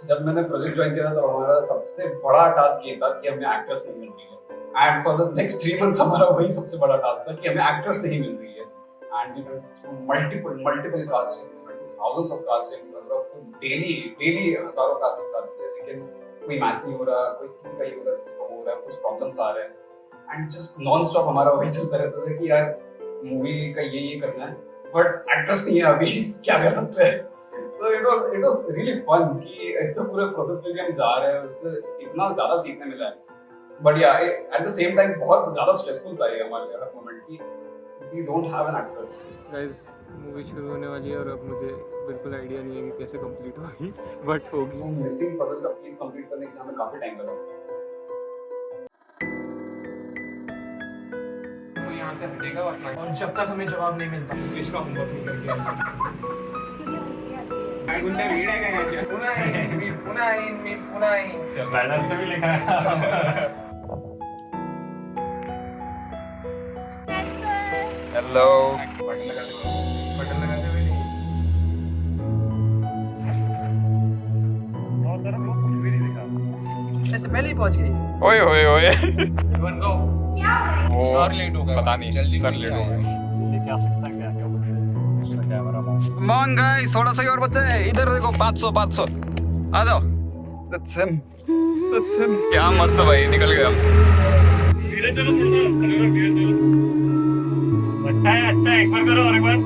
जब मैंने project join किया तो हमारा सबसे बड़ा टास्क ये था कि हमें एक्ट्रेस नहीं मिल रही है, and for the next 3 months हमारा वही सबसे बड़ा टास्क था कि हमें एक्ट्रेस नहीं मिल रही है। And we went through multiple casting, thousands of casting, मतलब डेली हजारों कास्टिंग्स आती है, लेकिन कोई मैच नहीं हो रहा, कोई किसी का ये हो रहा, किसी का हो रहा, कुछ प्रॉब्लम्स आ रहे हैं, एंड जस्ट नॉन स्टॉप हमारा वही चलता रहता था कि यार मूवी का ये करना है, बट एक्ट्रेस नहीं है अभी, क्या कर सकते हैं। So it was really fun कि इस पूरे प्रोसेस में भी हम जा रहे हैं, उससे इतना ज़्यादा सीखने मिला है। बट या एट द सेम टाइम बहुत ज़्यादा स्ट्रेसफुल था ये हमारे लिए हर मोमेंट की, we don't have an actress. Guys movie शुरू होने वाली है और अब मुझे बिल्कुल आइडिया नहीं है कि कैसे कंप्लीट होगी, बट होगी। वो मिसिंग पजल का पीस कंप्लीट करने के लिए हमें काफी टाइम लगा। वो यहाँ से हटेगा और जब तक हमें जवाब नहीं मिलता इसका होमवर्क नहीं करके बैनर से भी लिखा है। हेलो बटन लगाते हुए नहीं। और तरफ वो कुछ भी नहीं दिखा। ऐसे पहले ही पहुंच गई। ओए ओए ओए Everyone go. वो सर लेट हो गया, पता नहीं जल्दी सर लेट हो गए। ये क्या सकता है, क्या क्या बोलते हैं उसका कैमरा बात। मॉन गाइस थोड़ा सा ही और बच्चा है, इधर देखो 500 आ जाओ। That's him. क्या मस्त भाई, निकल गया। धीरे चलो थोड़ा सा, धीरे चलो। अच्छा है एक बार करो और एक बार।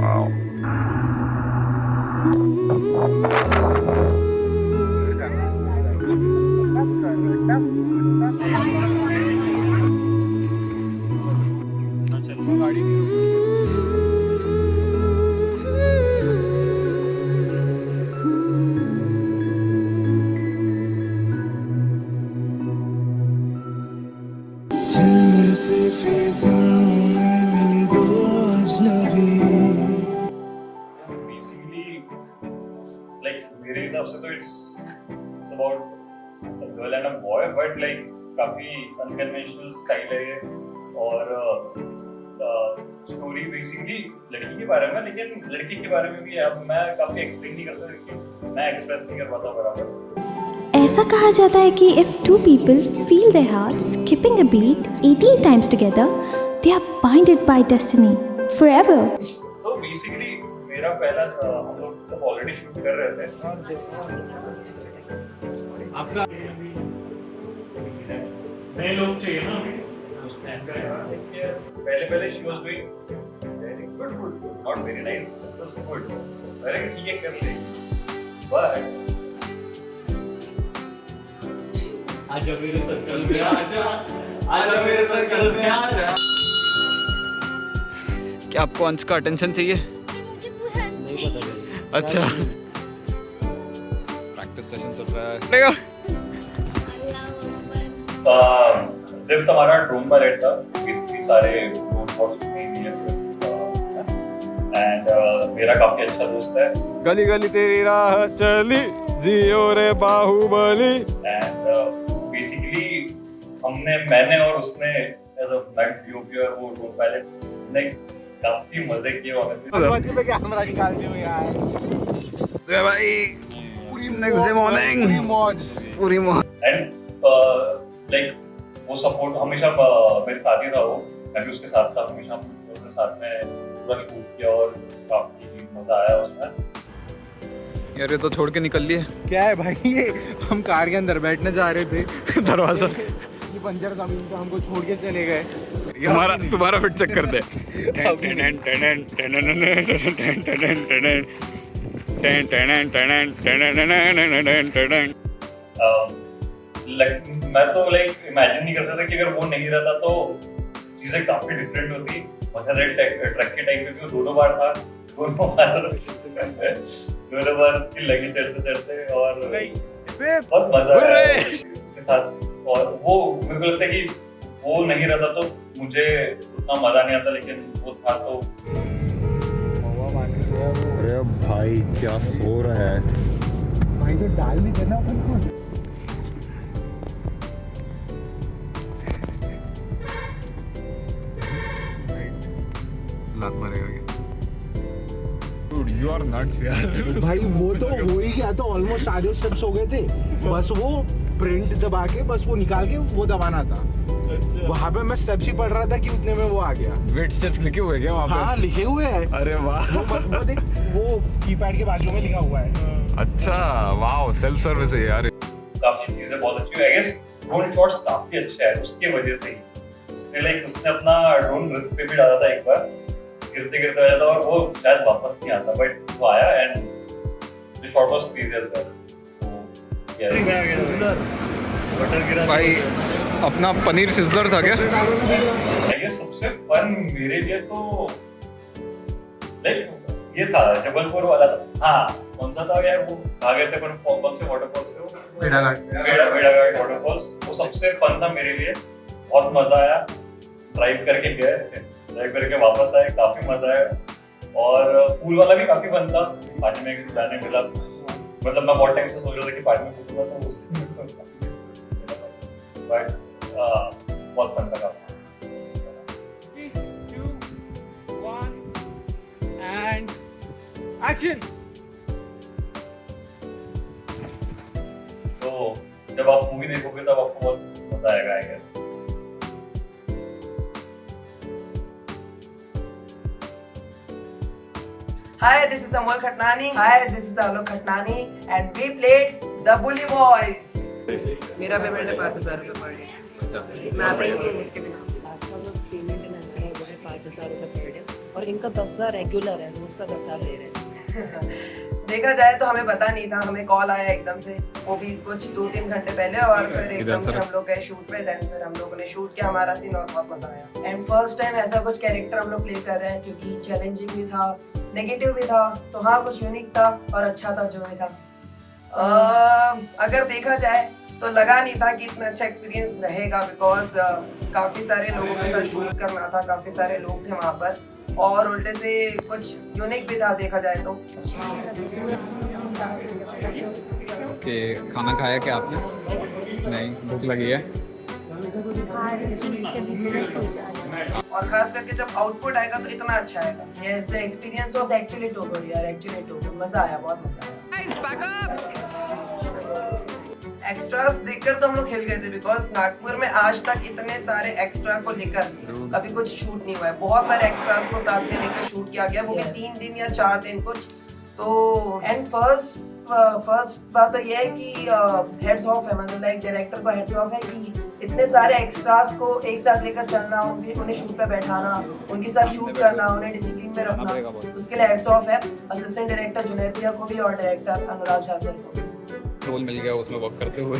वाओ Basically, like मेरे हिसाब से तो it's about a girl and a boy, but like काफी unconventional style है ये, और स्टोरी बेसिकली लड़की के बारे में, लेकिन लड़की के बारे में भी अब मैं काफी एक्सप्लेन नहीं कर सकता क्योंकि मैं एक्सप्रेस नहीं कर पाता बराबर। ऐसा कहा जाता है कि if two people feel their hearts skipping a beat 18 times together, they are binded by destiny forever. तो बेसिकली मेरा पहला हम लोग जब ऑलरेडी शूट कर रहे थे आपका नए लोग चाहिए ना पहले she was doing very good not very nice, it was good, अरे ठीक है कर ले, बट आजा मेरे सर्कल में आजा मेरे सर्कल में आजा। क्या आपको अंश का अटेंशन चाहिए? नहीं पता। अच्छा प्रैक्टिस सेशन चल रहा है। जब हमारा ड्रोन पायलट था, बेसिकली सारे ड्रोन शॉट्स में दिए एंड मेरा काफी अच्छा दोस्त है। गली गली तेरी राह चली जियो रे बाहुबली। एंड बेसिकली मैंने और उसने एज अ नाइट डीओपी और वो ड्रोन पायलट ने काफी मजे किए ऑनेस्टली। पे कैमरा निकालते हुए यार जय भाई नेक्स्ट डे मॉर्निंग पूरी मौज। एंड लाइक वो सपोर्ट हमेशा मेरे साथ ही था, वो मैं भी उसके साथ था हमेशा, उसके साथ में पूरा शूट किया और काफी मजा आया उसमें। यार ये तो छोड़ के निकल लिए। क्या है भाई, ये हम कार के अंदर बैठने जा रहे थे, दरवाजा ये बंजर जमीन पे हमको छोड़ के चले गए। तुम्हारा फिट चेक कर दे। मैं तो लाइक इमेजिन नहीं कर सकता कि अगर वो नहीं रहता तो चीजें काफी डिफरेंट होती। मतलब ट्रक के टाइम पे भी वो दोनों बार था, दोनों बार उसकी लगी चढ़ते और बहुत मजा आया उसके साथ। और वो मेरे को लगता है कि वो नहीं रहता तो मुझे उतना मजा नहीं आता, लेकिन वो था तो। अरे भाई क्या सो रहा है भाई, तो डाल नहीं देना अपन को। आर नट्स यार। भाई वो तो हो ही गया, तो ऑलमोस्ट आधे स्टेप्स हो गए थे, बस वो प्रिंट दबा के बस वो निकाल के वो दबाना था। वहाँ पे मैं स्टेप्स ही पढ़ रहा था कि उतने में वो आ गया। वेट स्टेप्स लिखे हुए क्या वहाँ पे? हाँ लिखे हुए हैं। अरे वाह, वो देख, वो कीपैड के बाजू में लिखा हुआ है। अच्छा वाह, सेल्फ सर्विस है यार। काफी चीजें बहुत अच्छी है। आई गेस ड्रोन शॉट्स काफी अच्छे हैं उसकी वजह से ही। उसने अपना ड्रोन रिस्क पे भी डाला था एक बार, गिरते गिरते आया था और वो शायद वापस नहीं आता, बट वो आया and the shot was crazy as well. भाई अपना पनीर सिजलर था क्या? आई गेस सबसे फन मेरे लिए तो लाइक ये था जबलपुर वाला था। हाँ कौन सा था यार, वो आ गए थे कौन से वाटरफॉल्स थे वो? भेड़ाघाट वाटरफॉल्स। वो सबसे फन था मेरे लिए, बहुत मजा आया। ड्राइव करके वापस आए, काफी मजा आया। और पूल वाला भी काफी फन था, पानी में जाने मिला। मतलब मैं बहुत टाइम से सोच रहा था कि पानी में कूदूंगा, तो उस बट बहुत फन था। And action. तो जब आप मूवी देखोगे तब आपको बहुत मजा आएगा I guess. Hi, this is Amol Khatnani. Hi, this is Alok Khatnani, and we played The Bully Boys. मेरा पेमेंट है 5,000 रुपये पर डे। मैं आता ही नहीं हूँ इसके बिना। आपका जो पेमेंट है ना वो है 5,000 रुपये पर डे, और इनका 10,000 रेगुलर है, रोज का 10,000 ले रहे हैं। देखा जाए तो हमें पता नहीं था, हमें कॉल आया एकदम से, वो भी कुछ 2-3 घंटे पहले, और फिर एकदम से हम लोग गए शूट पे। देन फिर हम लोगों ने शूट किया हमारा सीन और बहुत मजा आया। एंड फर्स्ट टाइम ऐसा कुछ कैरेक्टर हम लोग प्ले कर रहे हैं, क्योंकि चैलेंजिंग भी था, नेगेटिव भी था, तो हाँ कुछ यूनिक था और अच्छा था जो भी था। अगर देखा जाए तो लगा नहीं था कि इतना अच्छा एक्सपीरियंस रहेगा, बिकॉज काफी सारे लोगों के साथ शूट करना था, काफी सारे लोग थे वहाँ पर, और उल्टे से कुछ यूनिक भी था देखा जाए तो। ओके, खाना खाया क्या आपने? नहीं, भूख लगी है। और खास करके जब आउटपुट आएगा तो इतना अच्छा आएगा। Yes, the experience was actually too good यार, एक्चुअली टू गुड। मजा आया, बहुत मजा आया। एक्स्ट्रास देखकर तो हम लोग हिल गए थे, बिकॉज नागपुर में आज तक इतने सारे एक्स्ट्रा को लेकर कभी कुछ शूट नहीं हुआ है। बहुत सारे एक्स्ट्रास को साथ में लेकर शूट किया गया, वो भी 3 दिन या 4 दिन कुछ। तो एंड फर्स्ट बात तो ये है कि हेड्स ऑफ है, मतलब लाइक डायरेक्टर को हेड्स ऑफ है कि इतने सारे एक्स्ट्रास को एक साथ लेकर चलना, उन्हें शूट पे बैठाना, उनके साथ शूट करना, उन्हें डिसिप्लिन में रखना, उसके लिए हेड्स ऑफ है असिस्टेंट डायरेक्टर जुनैद भैया को भी और डायरेक्टर अनुराग शाह सर को। रोल मिल गया उसमें वर्क करते हुए।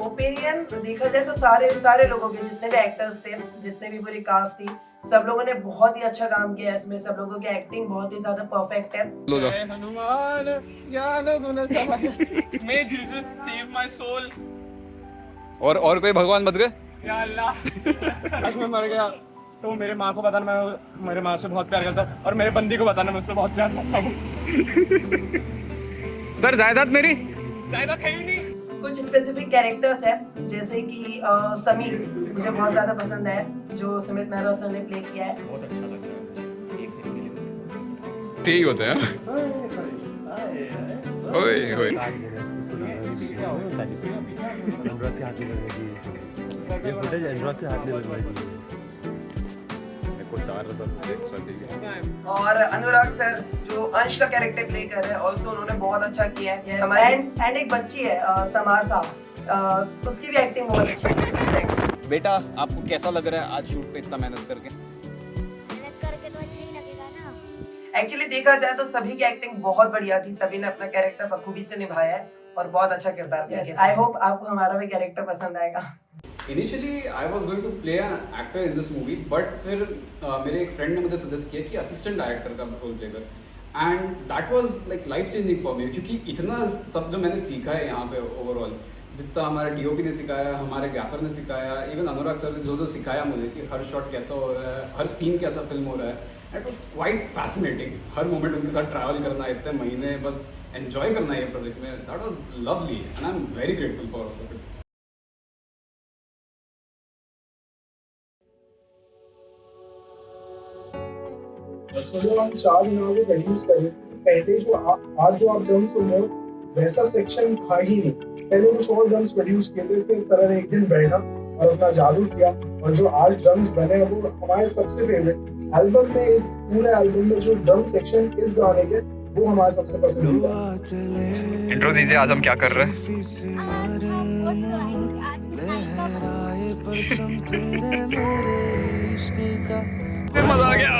ओपिनियन देखा जाए तो सारे लोगों के, जितने भी एक्टर्स थे, जितने भी पूरी कास्ट थी, सब लोगों ने बहुत ही अच्छा काम किया है इसमें। सब लोगों की एक्टिंग बहुत ही ज्यादा परफेक्ट है। हनुमान ज्ञान गुण सागर, may Jesus save my soul. और कोई भगवान बच गए? या अल्लाह। आज मैं मर गया तो मेरे माँ को बताना मैं मेरे माँ से बहुत प्यार करता हूँ, और मेरे बंदी को बताना मैं उससे बहुत प्यार करता हूँ। सर जायदाद मेरी? जायदाद है ही नहीं। कुछ स्पेसिफिक कैरेक्टर्स है, जैसे कि समीर मुझे बहुत ज्यादा पसंद है, जो सुमित मेहरा सर ने प्ले किया है। बहुत अच्छा लग रहा है। ठीक होता है। ओए ओए, अनुराग के हाथ में लगने की ये फुटेज अनुराग के हाथ में लगने की। मेरे को 4,000 एक्स्ट्रा चाहिए। और अनुराग सर जो अंश का कैरेक्टर प्ले कर रहे हैं, ऑल्सो उन्होंने बहुत अच्छा किया है। एंड एक बच्ची है समार्था, उसकी भी एक्टिंग बहुत अच्छी है। बेटा आपको कैसा लग रहा है आज शूट पे इतना मेहनत करके? तो अच्छा ही लगेगा ना। एक्चुअली देखा जाए तो सभी की एक्टिंग बहुत बढ़िया थी, सभी ने अपना कैरेक्टर बखूबी से निभाया है और बहुत अच्छा किरदार किया। आई होप आपको हमारा भी कैरेक्टर पसंद आएगा। Initially, I was going to play an actor in this movie, but फिर मेरे एक फ्रेंड ने मुझे सजेस्ट किया कि असिस्टेंट डायरेक्टर का रोल प्ले कर, and that was like life changing for me, क्योंकि इतना सब जो मैंने सीखा है यहाँ पे ओवरऑल, जितना हमारे डीओपी ने सिखाया, हमारे गैफर ने सिखाया, इवन अनुराग सर ने जो सिखाया मुझे कि हर शॉट कैसा हो रहा है, हर सीन कैसा फिल्म हो रहा है, it was quite fascinating. Her moment उनके साथ ट्रैवल करना, इतने महीने बस एंजॉय करना ये प्रोजेक्ट में, that was lovely and I am very grateful for all of it. बस वो हम 4 दिनों में कंटिन्यूस कर रहे थे, पहले जो आज जो आप ड्रम सुन रहे हो वैसा सेक्शन था ही नहीं। पहले कुछ और ड्रम्स प्रोड्यूस किए थे, फिर सर ने एक दिन बैठा और अपना जादू किया और जो आज ड्रम्स बने वो हमारे सबसे फेवरेट एल्बम में, इस पूरे एल्बम में जो ड्रम सेक्शन इस गाने के वो हमारे सबसे पसंदीदा। इंट्रो दीजिए, आज हम क्या कर रहे हैं। मजा आ गया।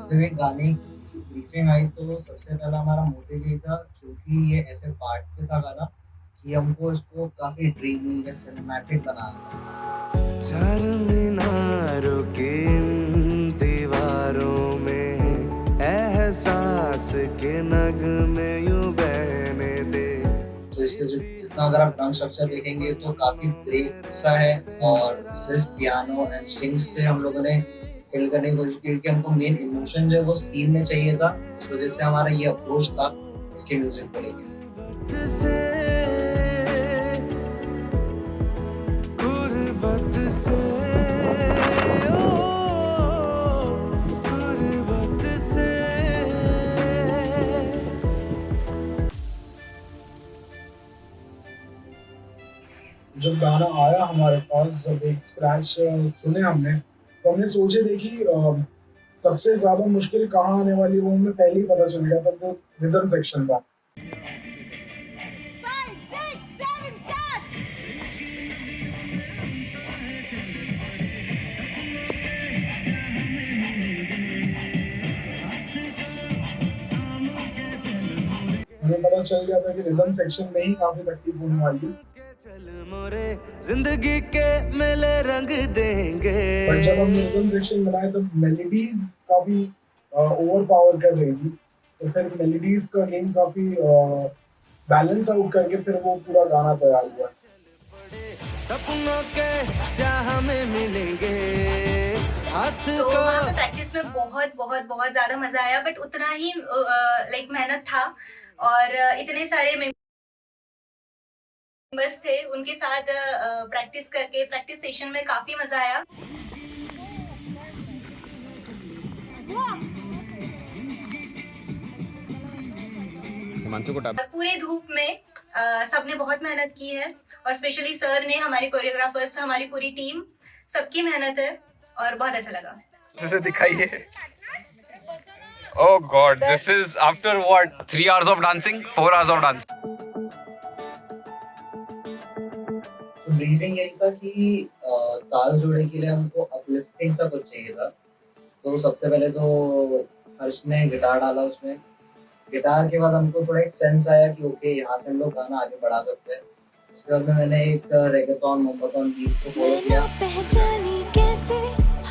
जब एक गाने की ब्रीफिंग आई तो सबसे पहला हमारा मोटिव ये था, क्योंकि ये ऐसे पार्ट पे था गाना कि हमको इसको काफी ड्रीमी या सिनेमैटिक बनाना था। चार मीनारों की इन दीवारों में एहसास के नगमे यूं बहने दे। तो इसके जितना अगर आप ड्रम स्ट्रक्चर देखेंगे तो काफी ब्रेक सा है और सिर्फ पियानो एंड स्ट्रिंग्स से हम लोगों ने फिल करने की कोशिश की, क्योंकि हमको मेन इमोशन जो है वो सीन में चाहिए था। इस वजह से हमारा ये अप्रोच था इसके म्यूजिक को लेकर। जब गाना आया हमारे पास, जब एक स्क्रैच सुने हमने, तो हमने सोचे थे कि सबसे ज्यादा मुश्किल कहाँ आने वाली, वो हमें पहले ही पता चल गया था, जो रिदम सेक्शन था। हमें पता चल गया था कि रिदम सेक्शन में ही काफी तकलीफ होने वाली है। जिंदगी के मेले रंग देंगे। पर जब हमने रिदम सेक्शन बनाया तब मेलोडीज काफी ओवर पावर कर रही थी, तो फिर मेलोडीज का गेम काफी बैलेंस आउट करके फिर वो पूरा गाना तैयार हुआ। सपनों के जहां में मिलेंगे हाथ तो को। वहाँ पे प्रैक्टिस में बहुत बहुत बहुत ज्यादा मजा आया, बट उतना ही लाइक मेहनत था और इतने सारे मेंबर्स थे, उनके साथ प्रैक्टिस करके प्रैक्टिस सेशन में काफी मजा आया। पूरे धूप में सबने बहुत मेहनत की है और स्पेशली सर ने, हमारे कोरियोग्राफर्स, हमारी पूरी टीम, सबकी मेहनत है और बहुत अच्छा लगा। जैसे दिखाइए। Oh God, this is after what? 3 hours of dancing, 4 hours of dancing. तो ब्रीफिंग यही था कि ताल जोड़े के लिए हमको अपलिफ्टिंग सा कुछ चाहिए था। तो सबसे पहले तो हर्ष ने गिटार डाला उसमें। गिटार के बाद हमको थोड़ा एक सेंस आया कि ओके, यहाँ से हम लोग गाना आगे बढ़ा सकते हैं। उसके बाद में मैंने एक रेगेटॉन मोमबटॉन बीट को फॉलो किया। पहचानी कैसे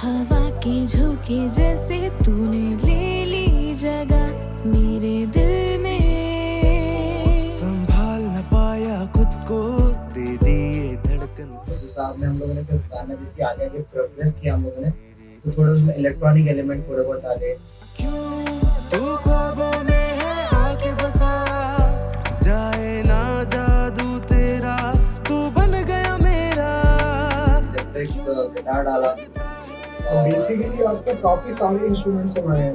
हवा के झोंके जैसे तूने ले ली जगह मेरे दिल में, संभाल न पाया खुद को, दे दिए धड़कन। उस हिसाब में हम लोगों ने फिर गाना जिसकी आगे आगे प्रोग्रेस किया हम लोगों ने, तो थोड़े उसमें इलेक्ट्रॉनिक एलिमेंट थोड़े बहुत डाले। तू ख्वाबों में है आके बसा, जाए ना जादू तेरा, तू बन गया मेरा। इलेक्ट्रिक गिटार डाला। बेसिकली आपको काफी सारे इंस्ट्रूमेंट्स सुनाए हैं,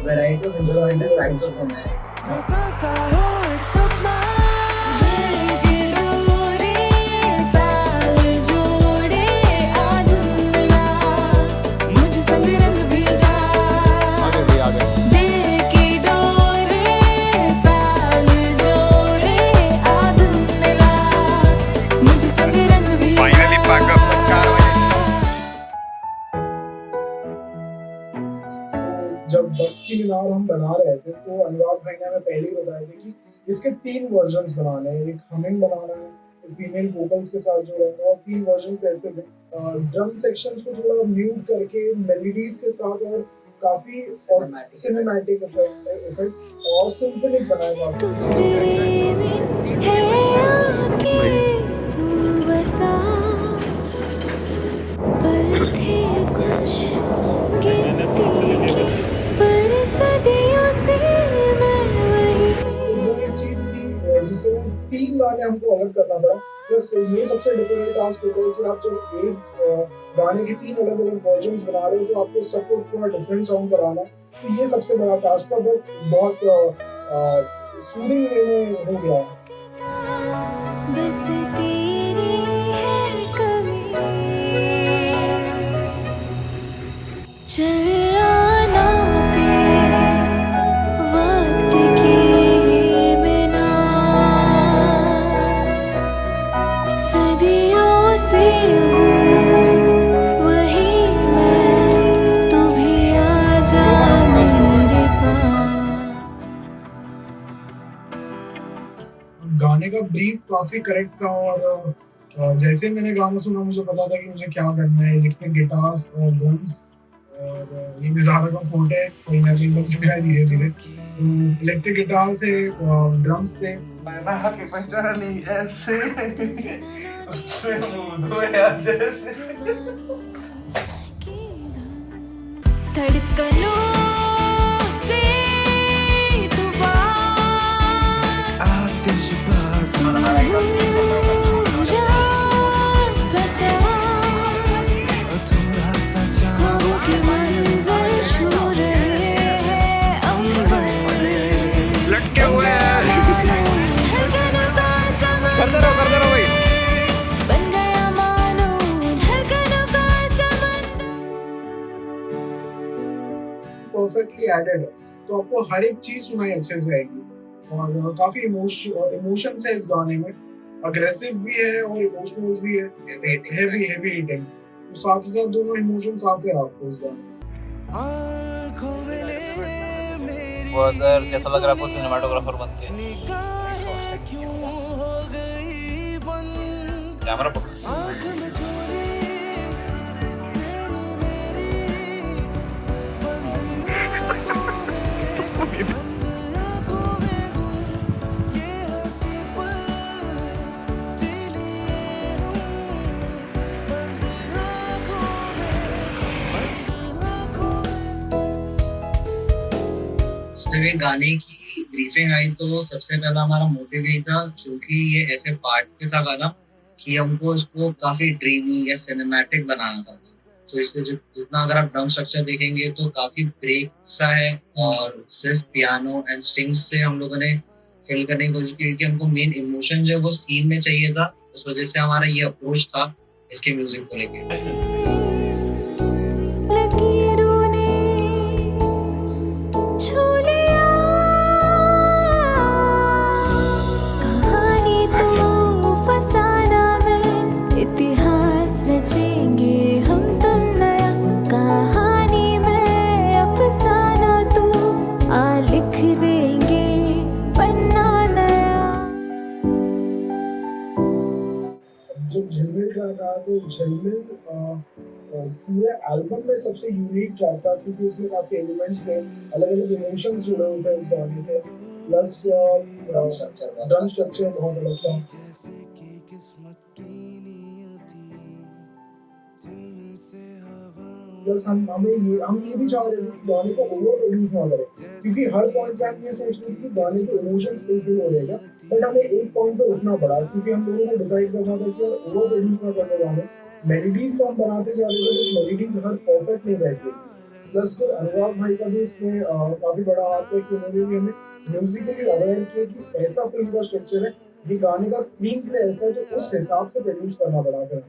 वैरायटी ऑफ इंस्ट्रूमेंट है, सैक्सोफोन है। बसा सा हो एक सपना, जब वक्त की मीनार हम बना रहे थे तो अनुराग भाई ने हमें पहले ही बताया था कि इसके 3 वर्जन्स बनाने हैं। एक हमिंग बनाना है, एक फीमेल वोकल्स के साथ जोड़ेंगे, और 3 वर्जन्स ऐसे थे। ड्रम सेक्शंस को थोड़ा म्यूट करके मेलोडीज के साथ और काफी सिनेमैटिक इफेक्ट और सिम्फनिक बनाया जिससे वो 3 गाने हमको अलग करना पड़ा। बस ये सबसे डिफिकल्ट टास्क होता है कि आप जब एक गाने के 3 अलग अलग वर्जन्स बना रहे हो तो आपको सबको पूरा डिफरेंट साउंड कराना है। तो ये सबसे बड़ा टास्क था, बहुत सूदिंग वे में हो गया। बस तेरी है कमी चलाना पे वक्त के बिना सदियों से वही मैं, तू भी आ जा मेरे पास। गाने का ब्रीफ काफी करेक्ट था और जैसे मैंने गाना सुना मुझे पता था कि मुझे क्या करना है। इलेक्ट्रिक गिटार्स और ड्रम्स और ये मिजारा का फोर्ट है, कहीं ना कहीं बन चुका है धीरे धीरे। इलेक्ट्रिक गिटार थे, ड्रम्स थे। ऐसे उससे मुंह धोया जैसे धड़कनों से आतिशबाज सचा थोड़ा सा ख्वाबों के मंजर छू रहे हैं अंबर लटके हुए हैं। धड़कनों का करते रहो भाई। बन गया मानो धड़कनों का समंदर। परफेक्टली एडेड है तो आपको हर एक चीज सुनाई अच्छे से आएगी और काफी इमोशंस है इस गाने में। अग्रेसिव भी है और इमोशनल भी है, हेवी हिटिंग। तो साथ ही साथ दोनों इमोशंस आते हैं आपको इस गाने में। बहुत कैसा लग रहा है आपको सिनेमाटोग्राफर बन के? कैमरा पकड़। जब ये गाने की ब्रीफिंग आई तो सबसे पहला हमारा मोटिव यही था, क्योंकि ये ऐसे पार्ट पे था गाना कि हमको इसको काफी ड्रीमी या सिनेमैटिक बनाना था। तो इसलिए जितना अगर आप ड्रम स्ट्रक्चर देखेंगे तो काफी ब्रेक सा है और सिर्फ पियानो एंड स्ट्रिंग्स से हम लोगों ने फिल करने की कोशिश की, क्योंकि हमको मेन इमोशन जो है वो सीन में चाहिए था। उस वजह से हमारा ये अप्रोच था इसके म्यूजिक को लेकर। लकीरों ने छू लिया कहानी तो फसाना में, इतिहास रचेंगे हम तुम नया। कहानी में अफसाना तू आ लिख देंगे पन्ना नया। जब झिलमिल का था तो झिलमिल पूरे एल्बम में सबसे यूनिक ट्रैक था, क्योंकि उसमें काफी एलिमेंट्स थे, अलग अलग इमोशंस जुड़े हुए थे इस गाने से। प्लस ड्रम स्ट्रक्चर बहुत अलग था। प्लस हम ये भी चाह रहे थे कि गाने को ओवर प्रोड्यूस ना करें, क्योंकि हर पॉइंट पे हम ये सोच रहे थे कि गाने के इमोशंस फुलफिल हो जाएगा। बट हमें एक पॉइंट पे उठना पड़ा, क्योंकि हम लोगों को डिसाइड करना था कि ओवर प्रोड्यूस ना करने गाने। मेलोडीज तो हम बनाते जा रहे थे, तो मेलोडीज हर परफेक्ट नहीं बैठती। प्लस फिर अनुराग भाई का भी इसमें काफी बड़ा हाथ है कि उन्होंने भी हमें म्यूजिकली अवेयर किया कि ऐसा फिल्म का स्ट्रक्चर है, ये गाने का स्क्रीन प्ले ऐसा है, तो उस हिसाब से प्रोड्यूस करना पड़ा फिर।